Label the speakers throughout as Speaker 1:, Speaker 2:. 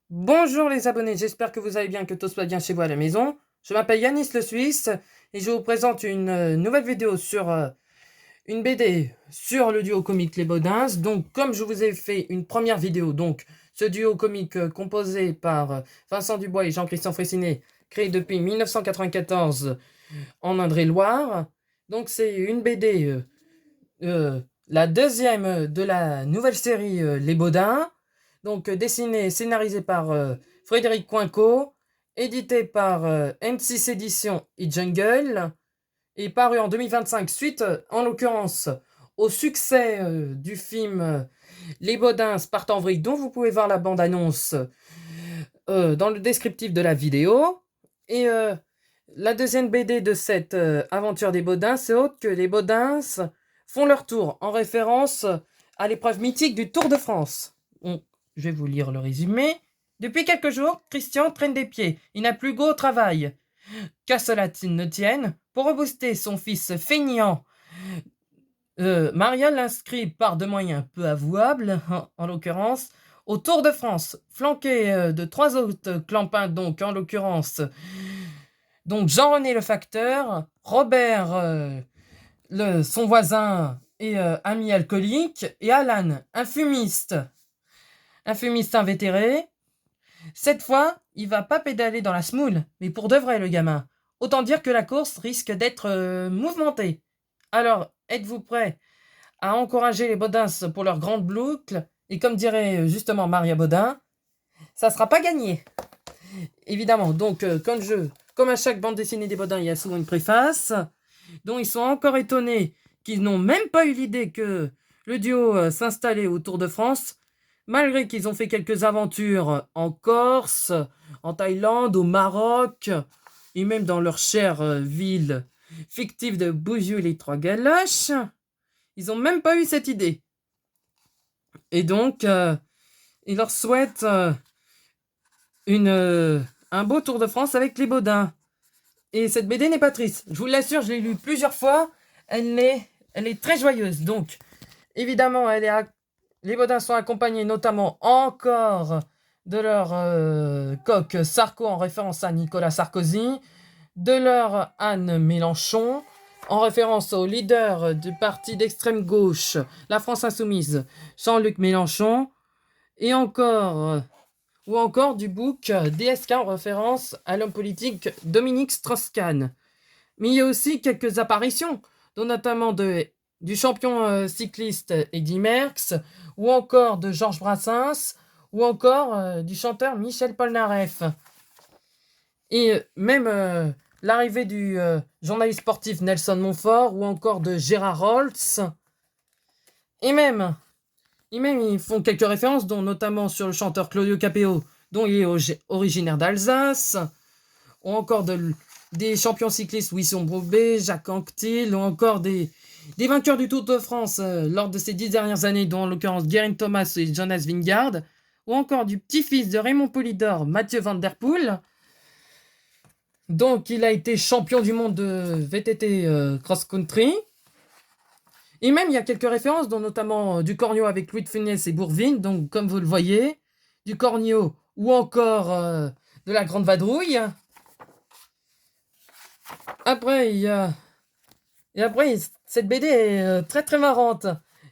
Speaker 1: Bonjour les abonnés, j'espère que vous allez bien, que tout se passe bien chez vous à la maison. Je m'appelle Yanis le Suisse et je vous présente une nouvelle vidéo sur une BD sur le duo comique Les Baudins. Donc comme je vous ai fait une première vidéo, donc ce duo comique composé par Vincent Dubois et Jean-Christian Fressinet, créé depuis 1994 en Indre-et-Loire. Donc c'est une BD, la deuxième de la nouvelle série Les Baudins. Donc dessiné et scénarisé par Frédéric Coinco, édité par M6 Éditions et Jungle, et paru en 2025 suite, en l'occurrence, au succès du film Les Baudins partent en vrille, dont vous pouvez voir la bande-annonce dans le descriptif de la vidéo. Et la deuxième BD de cette aventure des Baudins, c'est autre que les Baudins font leur tour, en référence à l'épreuve mythique du Tour de France. Je vais vous lire le résumé. Depuis quelques jours, Christian traîne des pieds. Il n'a plus go au travail. Qu'à cela ne tienne, pour rebooster son fils feignant, Marielle l'inscrit par de moyens peu avouables, en l'occurrence, au Tour de France, flanqué de trois autres clampins, donc en l'occurrence, donc Jean-René le facteur, Robert son voisin et ami alcoolique, et Alan, un fumiste invétéré. Cette fois, il va pas pédaler dans la smoule, mais pour de vrai le gamin. Autant dire que la course risque d'être mouvementée. Alors, êtes-vous prêts à encourager les Baudins pour leur grande boucle? Et comme dirait justement Maria Baudin, ça sera pas gagné. Évidemment, donc comme à chaque bande dessinée des Baudins, il y a souvent une préface, dont ils sont encore étonnés qu'ils n'ont même pas eu l'idée que le duo s'installait au Tour de France, malgré qu'ils ont fait quelques aventures en Corse, en Thaïlande, au Maroc, et même dans leur chère ville fictive de Bouillou-les-Trois-Galoches. Ils n'ont même pas eu cette idée. Et donc, ils leur souhaitent une, un beau Tour de France avec les Baudins. Et cette BD n'est pas triste. Je vous l'assure, je l'ai lue plusieurs fois. Elle est très joyeuse. Donc, évidemment, les Baudins sont accompagnés notamment encore de leur coq Sarko en référence à Nicolas Sarkozy, de leur Anne Mélenchon en référence au leader du parti d'extrême gauche, la France Insoumise, Jean-Luc Mélenchon, et ou encore du bouc DSK en référence à l'homme politique Dominique Strauss-Kahn. Mais il y a aussi quelques apparitions, dont notamment du champion cycliste Eddy Merckx, ou encore de Georges Brassens, ou encore du chanteur Michel Polnareff. Et même l'arrivée du journaliste sportif Nelson Montfort, ou encore de Gérard Roltz. Et même, ils font quelques références, dont notamment sur le chanteur Claudio Capéo, dont il est originaire d'Alsace, ou encore des champions cyclistes Wisson Bobet, Jacques Anquetil, ou encore des vainqueurs du Tour de France lors de ces 10 dernières années, dont en l'occurrence Geraint Thomas et Jonas Vingegaard, ou encore du petit-fils de Raymond Poulidor, Mathieu Van Der Poel. Donc il a été champion du monde de VTT cross-country. Et même il y a quelques références, dont notamment du Cornio avec Louis de Funès et Bourvin, donc comme vous le voyez, du Cornio ou encore de la Grande Vadrouille. Après, il y a Et après, cette BD est très très marrante.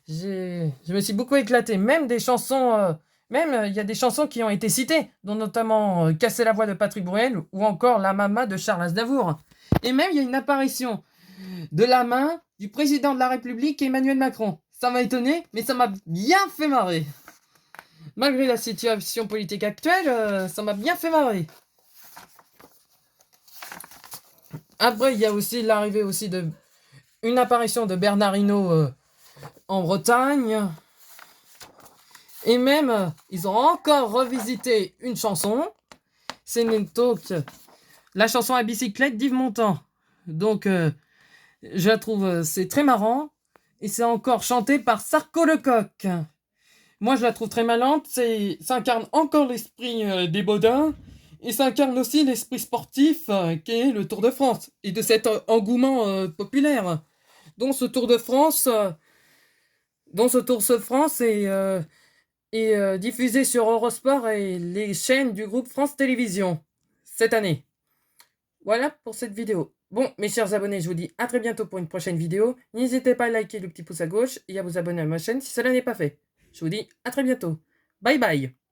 Speaker 1: Je me suis beaucoup éclaté. Même des chansons, il y a des chansons qui ont été citées, dont notamment Casser la voix de Patrick Bruel ou encore La Mama de Charles Aznavour. Et même il y a une apparition de la main du président de la République Emmanuel Macron. Ça m'a étonné, mais ça m'a bien fait marrer. Malgré la situation politique actuelle, ça m'a bien fait marrer. Après, il y a aussi l'arrivée aussi de une apparition de Bernard Hinault en Bretagne. Et même, ils ont encore revisité une chanson. C'est donc la chanson à bicyclette d'Yves Montand. Donc, je la trouve, c'est très marrant. Et c'est encore chanté par Sarko Lecoq. Moi, je la trouve très malante. Ça incarne encore l'esprit des Baudins. Et ça incarne aussi l'esprit sportif qu'est le Tour de France. Et de cet engouement populaire. Dont ce Tour de France, dont ce Tour de France est et diffusé sur Eurosport et les chaînes du groupe France Télévisions cette année. Voilà pour cette vidéo. Bon, mes chers abonnés, je vous dis à très bientôt pour une prochaine vidéo. N'hésitez pas à liker le petit pouce à gauche et à vous abonner à ma chaîne si cela n'est pas fait. Je vous dis à très bientôt. Bye bye.